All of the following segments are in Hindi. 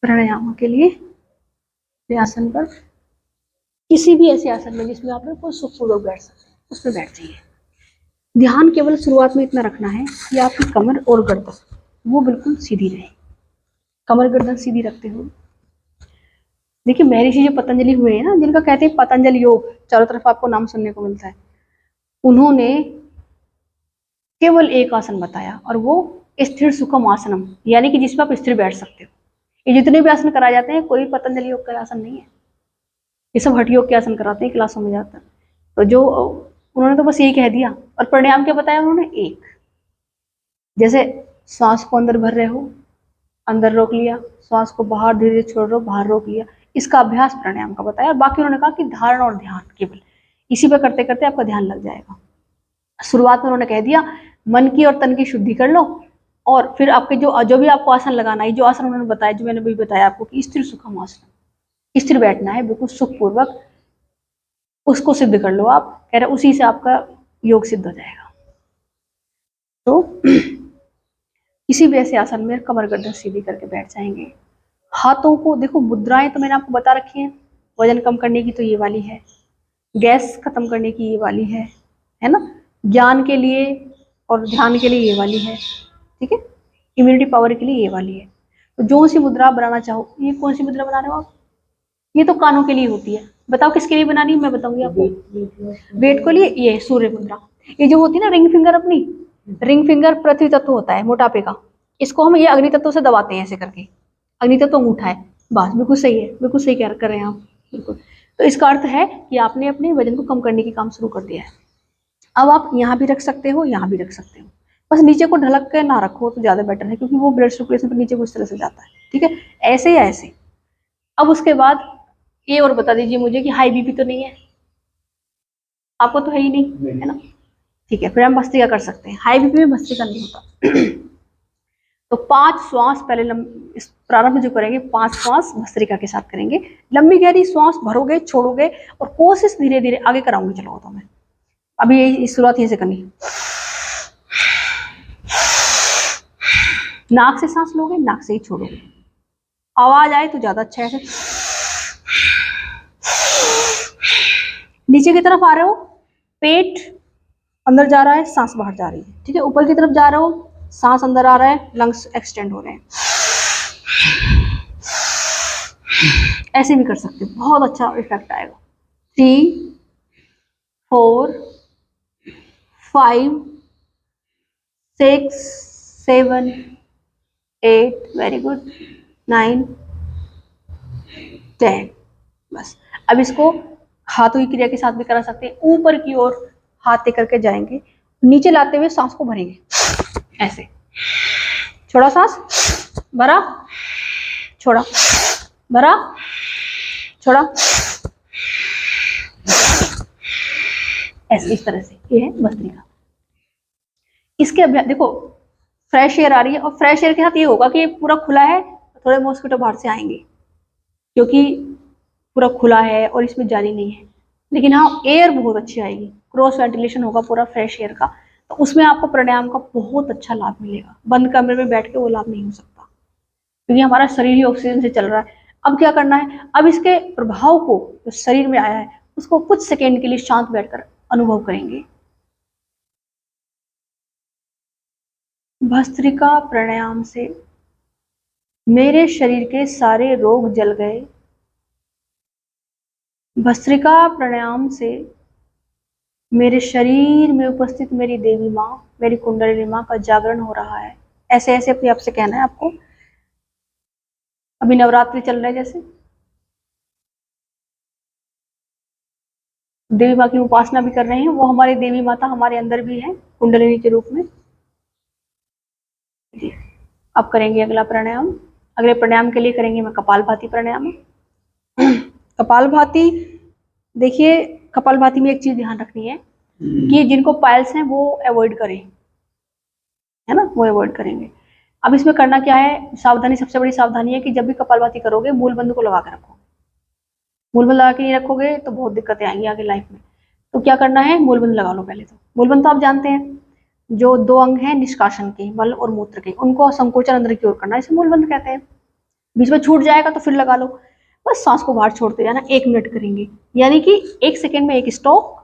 प्राणायाम के लिए आसन पर किसी भी ऐसे आसन में जिसमें आप लोग सुखपूर्वक बैठ सकते हैं उसमें बैठ जाइए। ध्यान केवल शुरुआत में इतना रखना है कि आपकी कमर और गर्दन वो बिल्कुल सीधी रहे। कमर गर्दन सीधी रखते हुए देखिए, महर्षि जो पतंजलि हुए हैं ना, जिनका कहते हैं पतंजल योग, चारों तरफ आपको नाम सुनने को मिलता है, उन्होंने केवल एक आसन बताया और वो स्थिर सुखम आसनम, यानी कि जिसमें आप स्थिर बैठ सकते हो। ये जितने भी आसन कराए जाते हैं कोई पतंजलि योग का आसन नहीं है, ये सब हठ योग के आसन कराते हैं क्लासों में जाकर। तो जो उन्होंने तो बस यही कह दिया। और प्राणायाम क्या बताया उन्होंने? एक, जैसे श्वास को अंदर भर रहे हो, अंदर रोक लिया, श्वास को बाहर धीरे धीरे छोड़ रहे हो, बाहर रोक लिया, इसका अभ्यास प्राणायाम का बताया। और बाकी उन्होंने कहा कि धारण और ध्यान, केवल इसी पे करते करते आपका ध्यान लग जाएगा। शुरुआत में उन्होंने कह दिया मन की और तन की शुद्धि कर लो, और फिर आपके जो भी आपको आसन लगाना है, जो आसन उन्होंने बताया, जो मैंने भी बताया आपको कि स्थिर सुखम आसन, स्थिर बैठना है बिल्कुल सुखपूर्वक, उसको सिद्ध कर लो आप। कह रहे उसी से आपका योग सिद्ध हो जाएगा। तो किसी भी ऐसे आसन में कमर गर्दन सीधी करके बैठ जाएंगे। हाथों को देखो, मुद्राएं तो मैंने आपको बता रखी है। वजन कम करने की तो ये वाली है, गैस खत्म करने की ये वाली है ना, ज्ञान के लिए और ध्यान के लिए ये वाली है, ठीक है, इम्यूनिटी पावर के लिए ये वाली है। तो जो सी मुद्रा बनाना चाहो, ये कौन सी मुद्रा बना रहे हो आप? ये तो कानों के लिए होती है, बताओ किसके लिए बनानी है, मैं बताऊंगी आपको। वेट को लिए ये सूर्य मुद्रा। ये जो होती है ना रिंग फिंगर, अपनी रिंग फिंगर पृथ्वी तत्व होता है मोटापे का, इसको हम ये अग्नि तत्व से दबाते हैं ऐसे करके, अग्नि तत्व अंगूठा है, बस बिल्कुल सही है, बिल्कुल सही कर रहे हैं आप, बिल्कुल। तो इसका अर्थ है कि आपने अपने वजन को कम करने की काम शुरू कर दिया है। अब आप यहाँ भी रख सकते हो, यहाँ भी रख सकते हो, बस नीचे को ढलक के ना रखो तो ज्यादा बेटर है, क्योंकि वो ब्लड सर्कुलेशन पर नीचे को इस तरह से जाता है, ठीक है, ऐसे या ऐसे। अब उसके बाद ये और बता दीजिए मुझे कि हाई बीपी तो नहीं है आपको? तो है ही नहीं, है ना, ठीक है, फिर हम भस्त्रिका कर सकते हैं। हाई बीपी में भस्त्रिका नहीं होता। तो 5 श्वास पहले इस प्रारंभ में जो करेंगे, 5 श्वास भस्त्रिका के साथ करेंगे। लंबी गहरी श्वास भरोगे, छोड़ोगे, और कोशिश धीरे धीरे आगे कराऊंगी, चलो तो मैं अभी यही शुरुआत यहीं से करनी। नाक से सांस लोगे, नाक से ही छोड़ोगे, आवाज आए तो ज्यादा अच्छा है। नीचे की तरफ आ रहे हो, पेट अंदर जा रहा है, सांस बाहर जा रही है, ठीक है, ऊपर की तरफ जा रहे हो, सांस अंदर आ रहा है, लंग्स एक्सटेंड हो रहे हैं, ऐसे भी कर सकते हो, बहुत अच्छा इफेक्ट आएगा। 3 4 5 6 7 8, वेरी गुड, 9 10। बस अब इसको हाथों की क्रिया के साथ भी करा सकते हैं। ऊपर की ओर हाथ दे करके जाएंगे, नीचे लाते हुए सांस को भरेंगे, ऐसे, छोड़ा सांस, भरा, छोड़ा, भरा, छोड़ा, ऐसे, इस तरह से। ये है भस्त्रिका। इसके अभ्यास देखो, फ्रेश एयर आ रही है, और फ्रेश एयर के साथ ये होगा कि पूरा खुला है, थोड़े मॉस्किटो बाहर से आएंगे, क्योंकि पूरा खुला है और इसमें जाली नहीं है। लेकिन हाँ, एयर बहुत अच्छी आएगी, क्रॉस वेंटिलेशन होगा पूरा फ्रेश एयर का, तो उसमें आपको प्राणायाम का बहुत अच्छा लाभ मिलेगा। बंद कमरे में बैठ के वो लाभ नहीं हो सकता, क्योंकि हमारा शरीर ही ऑक्सीजन से चल रहा है। अब क्या करना है, अब इसके प्रभाव को जो शरीर में आया है उसको कुछ सेकेंड के लिए शांत बैठकर अनुभव करेंगे। भस्त्रिका प्राणायाम से मेरे शरीर के सारे रोग जल गए। भस्त्रिका प्राणायाम से मेरे शरीर में उपस्थित मेरी देवी माँ, मेरी कुंडलिनी माँ का जागरण हो रहा है। ऐसे ऐसे अपने आप से कहना है आपको। अभी नवरात्रि चल रहा है, जैसे देवी माँ की उपासना भी कर रहे हैं, वो हमारी देवी माता हमारे अंदर भी है कुंडलिनी के रूप में। अब करेंगे अगला प्राणायाम। अगले प्राणायाम के लिए करेंगे मैं कपालभाति प्राणायाम। कपालभाति, देखिए कपालभाति में एक चीज ध्यान रखनी है कि जिनको पाइल्स हैं वो अवॉइड करें, है ना, वो अवॉइड करेंगे। अब इसमें करना क्या है, सावधानी, सबसे बड़ी सावधानी है कि जब भी कपालभाति करोगे मूलबंध को लगा के रखो। मूलबंध लगा के नहीं रखोगे तो बहुत दिक्कतें आएंगी आगे लाइफ में। तो क्या करना है, मूलबंध लगा लो पहले। तो मूलबंध तो आप जानते हैं, जो 2 अंग हैं निष्कासन के, मल और मूत्र के, उनको संकोचन अंदर की ओर करना, इसे मूलबंध कहते हैं। बीच में छूट जाएगा तो फिर लगा लो। बस सांस को बाहर छोड़ते जाना, 1 मिनट करेंगे, यानी कि 1 सेकेंड में 1 स्टॉप,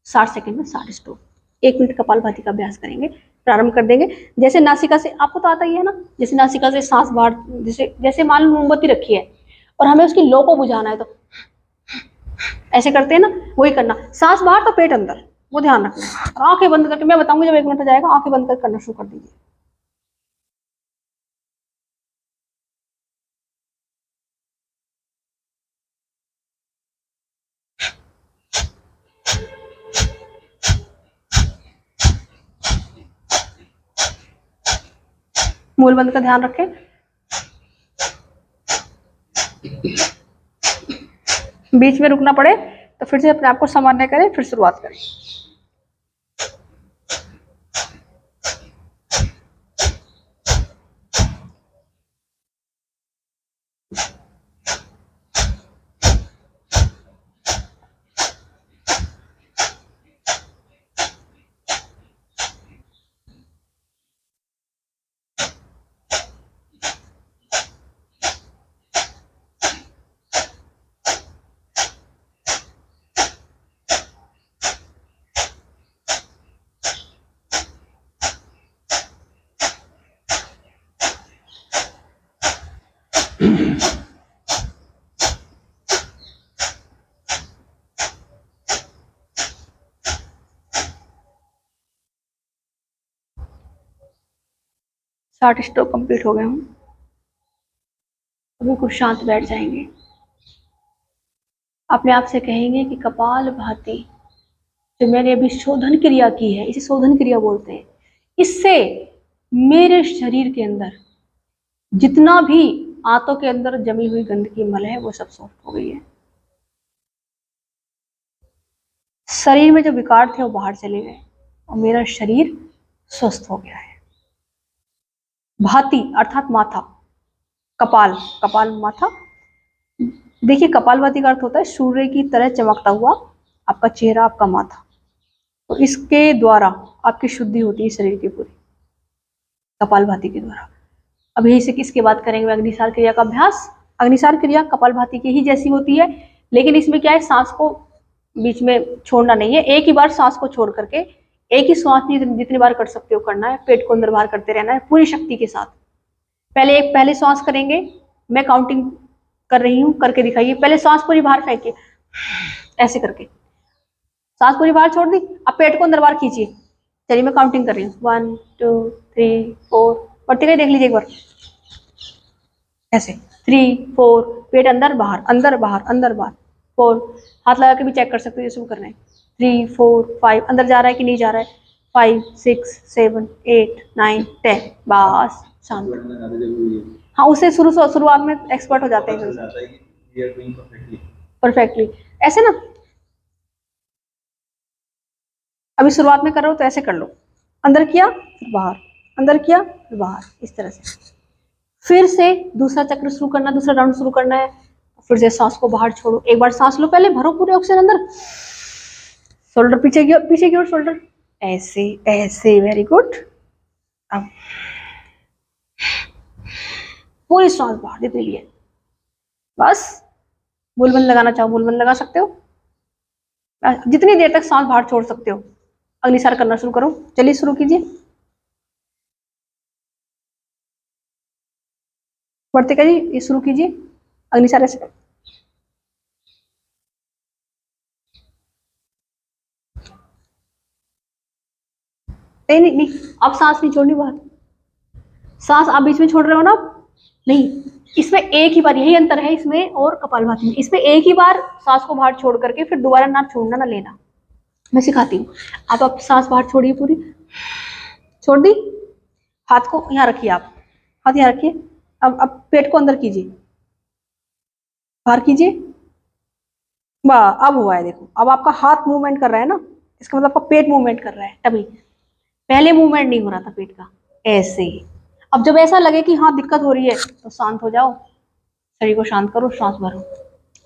60 सेकेंड में 60 स्टॉप। 1 मिनट कपालभाति का अभ्यास करेंगे, प्रारंभ कर देंगे। जैसे नासिका से, आपको तो आता ही है ना, जैसे नासिका से सांस बाहर, जैसे जैसे मान लो मोमबत्ती रखी है और हमें उसकी लो को बुझाना है तो ऐसे करते हैं ना, वही करना। सांस बाहर तो पेट अंदर, वो ध्यान रखना। और आंखें बंद करके, मैं बताऊंगी जब 1 मिनट हो जाएगा, आंखें बंद करके करना शुरू कर दीजिए। मूलबंध का ध्यान रखें। बीच में रुकना पड़े तो फिर से अपने आप को सामान्य करें, फिर शुरुआत करें। साठ स्ट्रोक कंप्लीट हो गए हम। अभी कुछ शांत बैठ जाएंगे। अपने आप से कहेंगे कि कपाल भाती जो मैंने अभी शोधन क्रिया की है, इसे शोधन क्रिया बोलते हैं, इससे मेरे शरीर के अंदर जितना भी आंतों के अंदर जमी हुई गंदगी मल है वो सब सॉफ्ट हो गई है। शरीर में जो विकार थे वो बाहर चले गए और मेरा शरीर स्वस्थ हो गया है। भाती अर्थात माथा, कपाल, कपाल माथा। देखिए कपालभाति का अर्थ होता है सूर्य की तरह चमकता हुआ आपका चेहरा, आपका माथा। तो इसके द्वारा आपकी शुद्धि होती है शरीर की पूरी, कपालभाति के द्वारा। अब यही से किसके बात करेंगे, अग्निसार क्रिया का अभ्यास। अग्निसार क्रिया कपालभाति की ही जैसी होती है, लेकिन इसमें क्या है, सांस को बीच में छोड़ना नहीं है। एक ही बार सांस को छोड़ करके एक ही श्वास में जितनी बार कर सकते हो करना है, पेट को अंदर बाहर करते रहना है पूरी शक्ति के साथ। पहले सांस करेंगे, मैं काउंटिंग कर रही हूँ, करके दिखाइए। पहले सांस पूरी बाहर फेंकिए, ऐसे करके सांस पूरी बाहर छोड़ दी। अब पेट को अंदर बाहर खींचिए। चलिए मैं काउंटिंग कर रही हूँ, 1 2 3 4, पढ़ते गए, देख लीजिए एक बार ऐसे, 3 4, पेट अंदर बाहर, अंदर बाहर, अंदर बाहर, 4, हाथ लगा के भी चेक कर सकते हो जैसे करना है, 3 4 5, अंदर जा रहा है कि नहीं जा रहा है, 5 6 7 8 9 10, बस शांत। हाँ, उससे शुरुआत में एक्सपर्ट हो जाते हैं परफेक्टली, ऐसे ना। अभी शुरुआत में कर रहे हो तो ऐसे कर लो, अंदर किया फिर बाहर, अंदर किया फिर बाहर, इस तरह से। फिर से दूसरा चक्र शुरू करना, दूसरा राउंड शुरू करना है। फिर से सांस को बाहर छोड़ो, एक बार सांस लो, पहले भरो पूरे ऑक्सीजन अंदर, शोल्डर पीछे की ओर शोल्डर, ऐसे ऐसे, वेरी गुड। अब पूरी सांस बाहर जितनी भी है, बस। मूलबंध लगाना चाहो मूलबंध लगा सकते हो, जितनी देर तक सांस बाहर छोड़ सकते हो। अग्निसार करना शुरू करो, चलिए शुरू कीजिए, बढ़ते करिए, ये शुरू कीजिए अग्निसार ऐसे। नहीं नहीं नहीं, अब सांस नहीं छोड़नी बाहर, सांस आप बीच में छोड़ रहे हो ना, नहीं, इसमें एक ही बार, यही अंतर है इसमें और कपालभाति में। इसमें एक ही बार सांस को बाहर छोड़ करके फिर दोबारा ना छोड़ना ना लेना, मैं सिखाती हूँ। आप सांस बाहर छोड़िए पूरी, छोड़ दी, हाथ को यहाँ रखिए, आप हाथ यहाँ रखिए। अब पेट को अंदर कीजिए, बाहर कीजिए, वाह, अब हुआ है, देखो अब आपका हाथ मूवमेंट कर रहा है ना, इसका मतलब आपका पेट मूवमेंट कर रहा है। अभी पहले मूवमेंट नहीं हो रहा था पेट का, ऐसे। अब जब ऐसा लगे कि हाँ दिक्कत हो रही है तो शांत हो जाओ, शरीर को शांत करो, सांस भरो।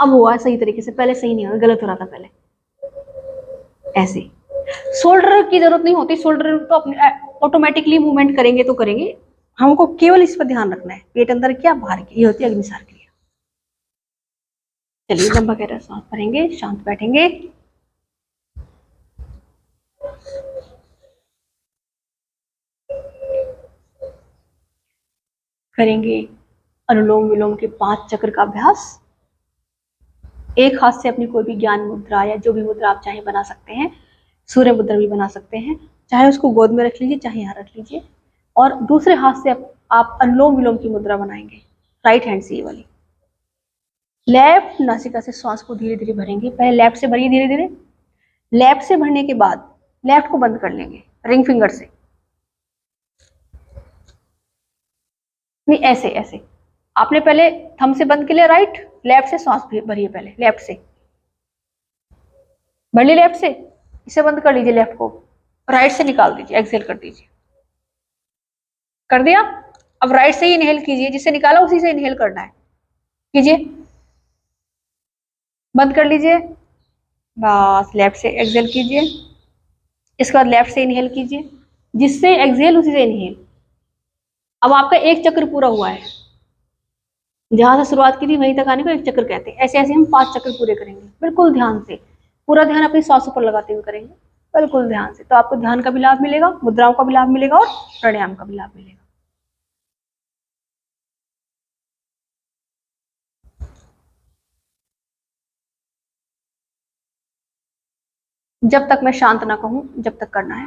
अब हुआ है सही तरीके से, पहले सही नहीं हुआ, गलत हो रहा था पहले, ऐसे। शोल्डर की जरूरत नहीं होती, शोल्डर तो अपने ऑटोमेटिकली मूवमेंट करेंगे तो करेंगे, हमको केवल इस पर ध्यान रखना है, पेट अंदर क्या बाहर क्या, ये होती है अग्निसार क्रिया। चलिए लंबा गहरा सांस भरेंगे, शांत बैठेंगे। करेंगे अनुलोम विलोम के 5 चक्र का अभ्यास। एक हाथ से अपनी कोई भी ज्ञान मुद्रा या जो भी मुद्रा आप चाहे बना सकते हैं, सूर्य मुद्रा भी बना सकते हैं, चाहे उसको गोद में रख लीजिए चाहे यहाँ रख लीजिए, और दूसरे हाथ से आप अनुलोम विलोम की मुद्रा बनाएंगे, राइट हैंड से ये वाली। लेफ्ट नासिका से श्वास को धीरे धीरे भरेंगे, पहले लेफ्ट से भरिए धीरे धीरे, लेफ्ट से भरने के बाद लेफ्ट को बंद कर लेंगे रिंग फिंगर से, नहीं ऐसे ऐसे, आपने पहले थंब से बंद के लिए राइट, लेफ्ट से सांस भरिए, पहले लेफ्ट से भर ली, लेफ्ट से इसे बंद कर लीजिए, लेफ्ट को राइट से निकाल दीजिए, एक्सहेल कर दीजिए, कर दिया। अब राइट से ही इनहेल कीजिए, जिससे निकाला उसी से इनहेल करना है, कीजिए, बंद कर लीजिए, बस लेफ्ट से एक्सहेल कीजिए, इसके बाद लेफ्ट से इनहेल कीजिए, जिससे एक्सहेल उसी से इनहेल। अब आपका एक चक्र पूरा हुआ है, जहां से शुरुआत की थी वहीं तक आने को एक चक्र कहते हैं। ऐसे ऐसे हम 5 चक्र पूरे करेंगे, बिल्कुल ध्यान से, पूरा ध्यान अपनी सांसों पर लगाते हुए करेंगे, बिल्कुल ध्यान से। तो आपको ध्यान का भी लाभ मिलेगा, मुद्राओं का भी लाभ मिलेगा और प्राणायाम का भी लाभ मिलेगा। जब तक मैं शांत ना कहूं जब तक करना है।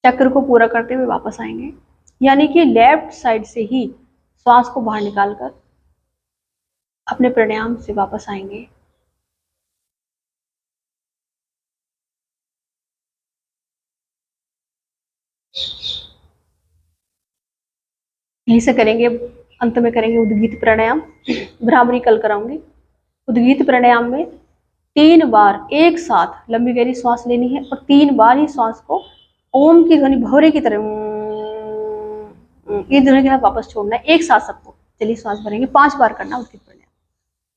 चक्र को पूरा करते हुए वापस आएंगे, यानी कि लेफ्ट साइड से ही श्वास को बाहर निकालकर अपने प्राणायाम से वापस आएंगे। यहीं से करेंगे, अंत में करेंगे उद्गीत प्राणायाम, भ्रामरी कल कराऊंगी। उद्गीत प्राणायाम में 3 बार एक साथ लंबी गहरी सांस लेनी है और 3 बार ही सांस को ओम की ध्वनि भौरे की तरह ये ध्वनि के साथ वापस छोड़ना है, एक साथ सबको। चलिए श्वास भरेंगे, 5 बार करना उद्गीत प्राणायाम।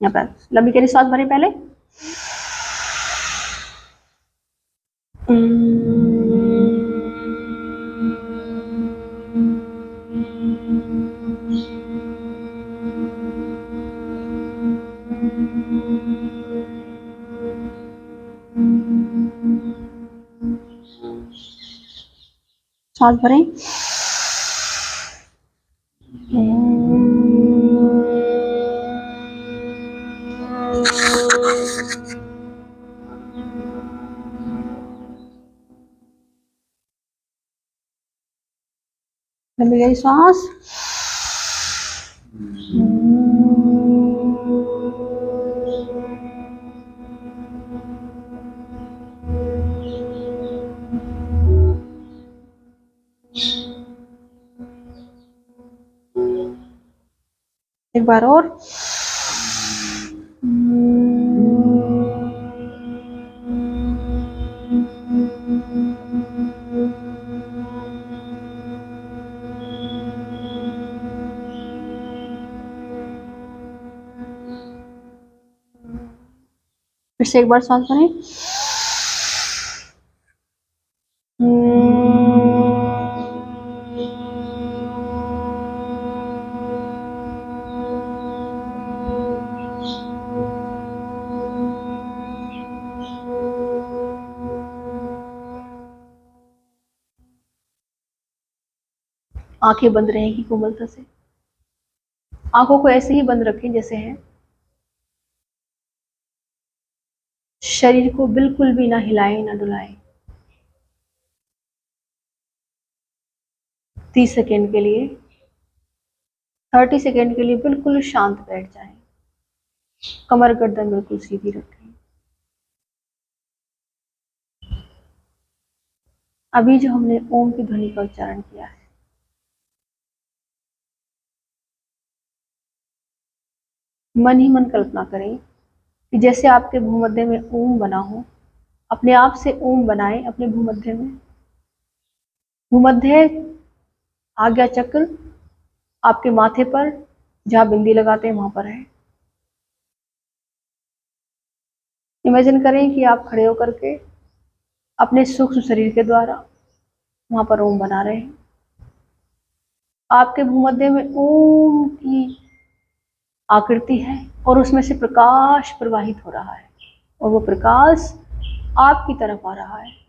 यहाँ पर लंबी गहरी सांस भरें पहले, सांस भरें, लंबी गहरी सांस, एक बार और, फिर से एक बार सांस भरें, आंखें बंद रहेंगी कोमलता से। आंखों को ऐसे ही बंद रखें जैसे है। शरीर को बिल्कुल भी ना हिलाएं ना डुलाएं। 30 सेकेंड के लिए, 30 सेकेंड के लिए बिल्कुल शांत बैठ जाएं। कमर गर्दन बिल्कुल सीधी रखें। अभी जो हमने ओम की ध्वनि का उच्चारण किया है, मन ही मन कल्पना करें कि जैसे आपके भूमध्य में ओम बना हो, अपने आप से ओम बनाएं अपने भूमध्य में। भूमध्य आज्ञा चक्र आपके माथे पर जहां बिंदी लगाते हैं वहां पर है। इमेजिन करें कि आप खड़े होकर के अपने सूक्ष्म शरीर के द्वारा वहां पर ओम बना रहे हैं। आपके भूमध्य में ओम की आकृति है और उसमें से प्रकाश प्रवाहित हो रहा है और वो प्रकाश आपकी तरफ आ रहा है।